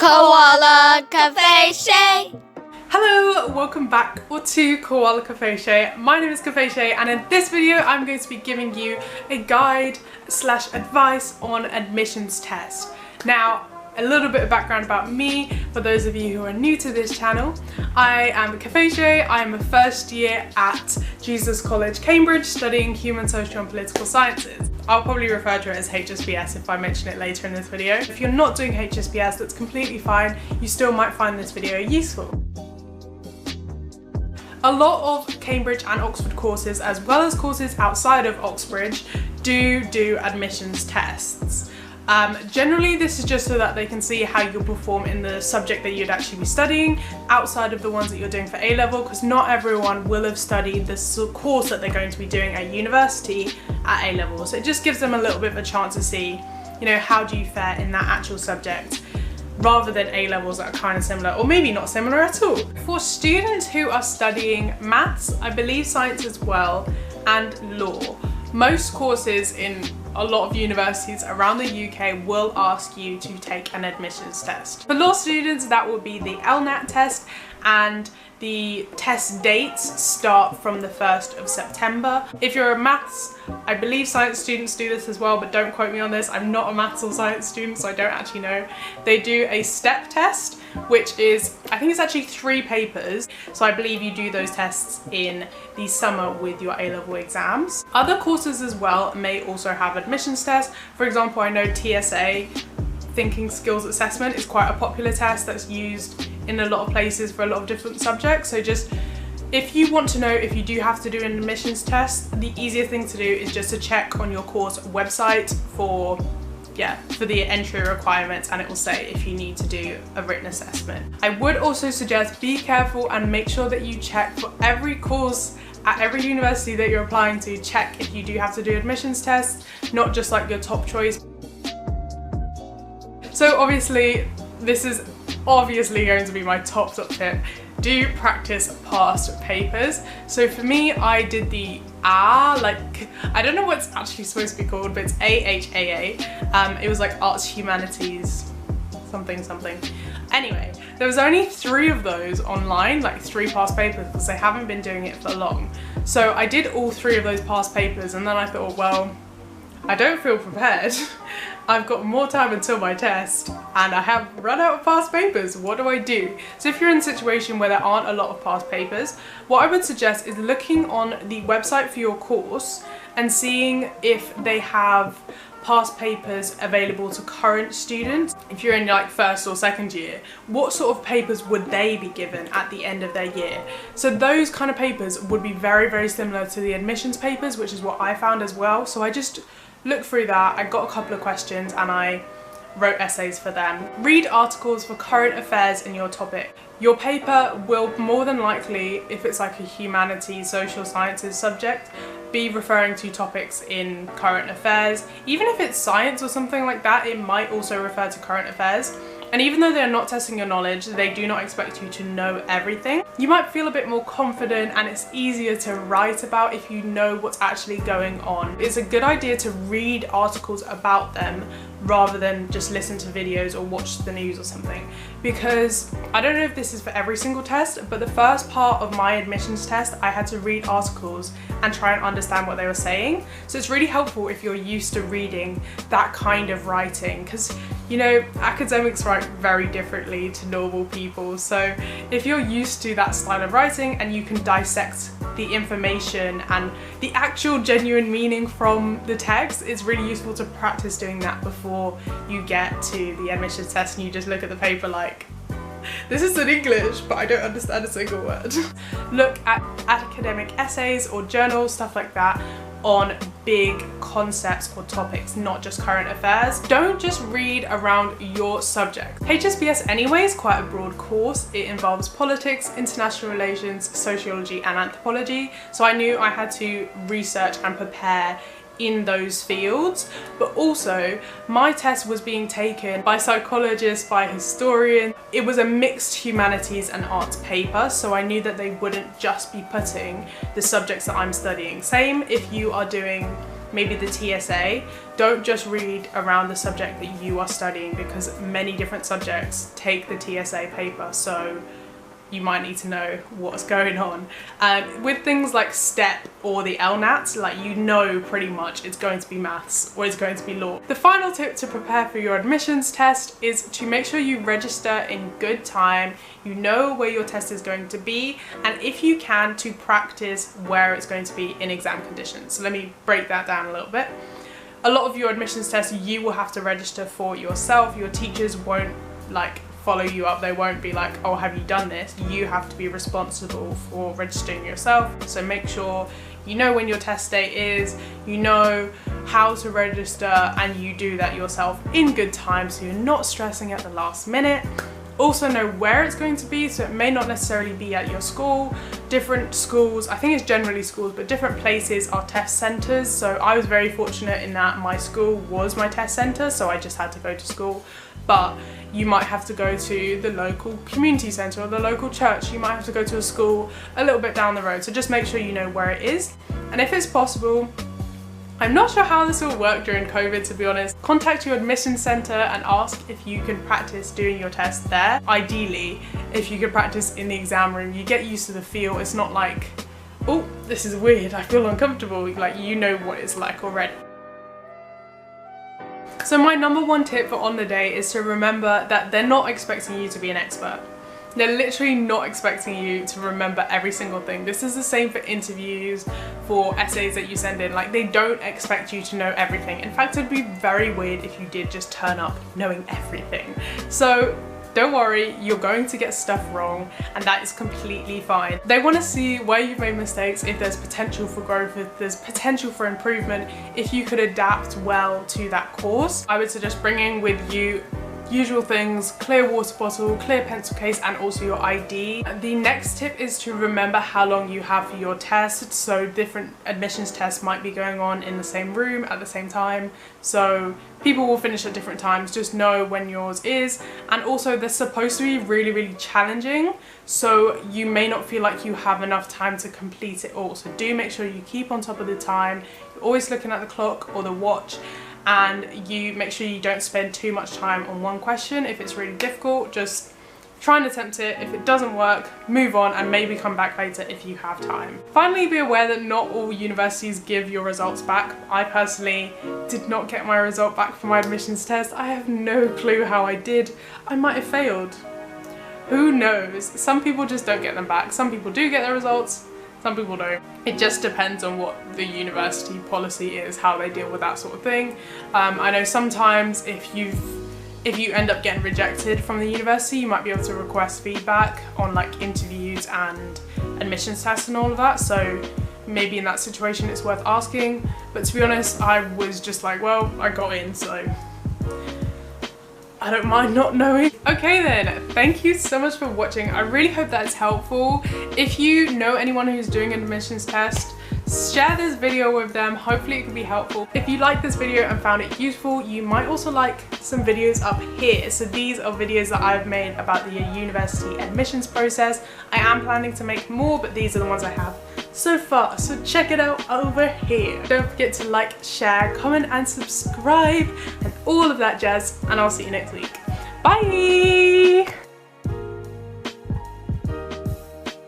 koalakefeshe. Hello, welcome back to koalakefeshe. My name is Kefeshe, and in this video I'm going to be giving you a guide / advice on admissions test. Now, a little bit of background about me for those of you who are new to this channel. I am Kefeshe. I am a first year at Jesus College, Cambridge, studying human, social and political sciences. I'll probably refer to it as HSBS if I mention it later in this video. If you're not doing HSBS, that's completely fine. You still might find this video useful. A lot of Cambridge and Oxford courses, as well as courses outside of Oxbridge, do admissions tests. Generally this is just so that they can see how you'll perform in the subject that you'd actually be studying outside of the ones that you're doing for A-level, because not everyone will have studied this course that they're going to be doing at university at A-level. So it just gives them a little bit of a chance to see, you know, how do you fare in that actual subject, rather than A-levels that are kind of similar, or maybe not similar at all. For students who are studying maths, I believe science as well, and law, most courses in a lot of universities around the UK will ask you to take an admissions test. For law students, that will be the LNAT test, and the test dates start from the 1st of September. If you're a maths, I believe science students do this as well, but don't quote me on this. I'm not a maths or science student, so I don't actually know. They do a step test, which is, I think it's actually 3 papers. So I believe you do those tests in the summer with your A-level exams. Other courses as well may also have admissions tests. For example, I know TSA, Thinking Skills Assessment, is quite a popular test that's used in a lot of places for a lot of different subjects. So just, if you want to know if you do have to do an admissions test, the easiest thing to do is just to check on your course website for the entry requirements, and it will say if you need to do a written assessment. I would also suggest be careful and make sure that you check for every course at every university that you're applying to. Check if you do have to do admissions tests, not just like your top choice. So obviously, this is obviously going to be my top tip. Do practice past papers. So for me, I did the I don't know what it's actually supposed to be called, but it's AHAA. It was like Arts, Humanities, something. Anyway, there was only 3 of those online, like 3 past papers, because they haven't been doing it for long. So I did all 3 of those past papers, and then I thought, well, I don't feel prepared. I've got more time until my test and I have run out of past papers. What do I do? So if you're in a situation where there aren't a lot of past papers, what I would suggest is looking on the website for your course and seeing if they have past papers available to current students. If you're in like 1st or 2nd year, what sort of papers would they be given at the end of their year? So those kind of papers would be very, very similar to the admissions papers, which is what I found as well. So I just looked through that, I got a couple of questions and I wrote essays for them. Read articles for current affairs in your topic. Your paper will more than likely, if it's like a humanities, social sciences subject, be referring to topics in current affairs. Even if it's science or something like that, it might also refer to current affairs. And even though they're not testing your knowledge, they do not expect you to know everything. You might feel a bit more confident, and it's easier to write about if you know what's actually going on. It's a good idea to read articles about them rather than just listen to videos or watch the news or something, because I don't know if this is for every single test, but the first part of my admissions test I had to read articles and try and understand what they were saying. So it's really helpful if you're used to reading that kind of writing, because you know, academics write very differently to normal people. So if you're used to that style of writing and you can dissect the information and the actual genuine meaning from the text, it's really useful to practice doing that before you get to the admissions test and you just look at the paper like, this is in English, but I don't understand a single word. Look at academic essays or journals, stuff like that, on big concepts or topics, not just current affairs. Don't just read around your subject. HSBS anyway is quite a broad course. It involves politics, international relations, sociology and anthropology. So I knew I had to research and prepare in those fields, but also my test was being taken by psychologists, by historians. It was a mixed humanities and arts paper, so I knew that they wouldn't just be putting the subjects that I'm studying. Same if you are doing maybe the TSA, don't just read around the subject that you are studying, because many different subjects take the TSA paper, so you might need to know what's going on. With things like STEP or the LNAT, like, you know pretty much it's going to be maths or it's going to be law. The final tip to prepare for your admissions test is to make sure you register in good time, you know where your test is going to be, and if you can, to practice where it's going to be in exam conditions. So let me break that down a little bit. A lot of your admissions tests you will have to register for yourself. Your teachers won't like follow you up, they won't be like, oh, have you done this? You have to be responsible for registering yourself. So make sure you know when your test date is, you know how to register, and you do that yourself in good time so you're not stressing at the last minute. Also know where it's going to be, so it may not necessarily be at your school. Different schools, I think it's generally schools, but different places are test centres. So I was very fortunate in that my school was my test centre, so I just had to go to school. But you might have to go to the local community centre or the local church. You might have to go to a school a little bit down the road. So just make sure you know where it is. And if it's possible, I'm not sure how this will work during COVID, to be honest, contact your admissions centre and ask if you can practice doing your test there. Ideally, if you could practice in the exam room, you get used to the feel. It's not like, oh, this is weird, I feel uncomfortable. Like, you know what it's like already. So my number one tip for on the day is to remember that they're not expecting you to be an expert. They're literally not expecting you to remember every single thing. This is the same for interviews, for essays that you send in. Like, they don't expect you to know everything. In fact, it'd be very weird if you did just turn up knowing everything. So don't worry, you're going to get stuff wrong, and that is completely fine. They want to see where you've made mistakes, if there's potential for growth, if there's potential for improvement, if you could adapt well to that course. I would suggest bringing with you usual things, clear water bottle, clear pencil case, and also your ID. The next tip is to remember how long you have for your test. So different admissions tests might be going on in the same room at the same time. So people will finish at different times. Just know when yours is. And also they're supposed to be really, really challenging. So you may not feel like you have enough time to complete it all. So do make sure you keep on top of the time. You're always looking at the clock or the watch, and you make sure you don't spend too much time on one question. If it's really difficult, just try and attempt it. If it doesn't work, move on and maybe come back later if you have time. Finally, be aware that not all universities give your results back. I personally did not get my result back for my admissions test. I have no clue how I did. I might have failed. Who knows? Some people just don't get them back. Some people do get their results, some people don't. It just depends on what the university policy is, how they deal with that sort of thing. I know sometimes if you end up getting rejected from the university, you might be able to request feedback on like interviews and admissions tests and all of that. So maybe in that situation it's worth asking. But to be honest, I was just like, well, I got in, so I don't mind not knowing. Okay then, thank you so much for watching. I really hope that's helpful. If you know anyone who's doing an admissions test, share this video with them. Hopefully it can be helpful. If you liked this video and found it useful, you might also like some videos up here. So these are videos that I've made about the university admissions process. I am planning to make more, but these are the ones I have so far. So check it out over here. Don't forget to like, share, comment and subscribe and all of that jazz, and I'll see you next week. Bye!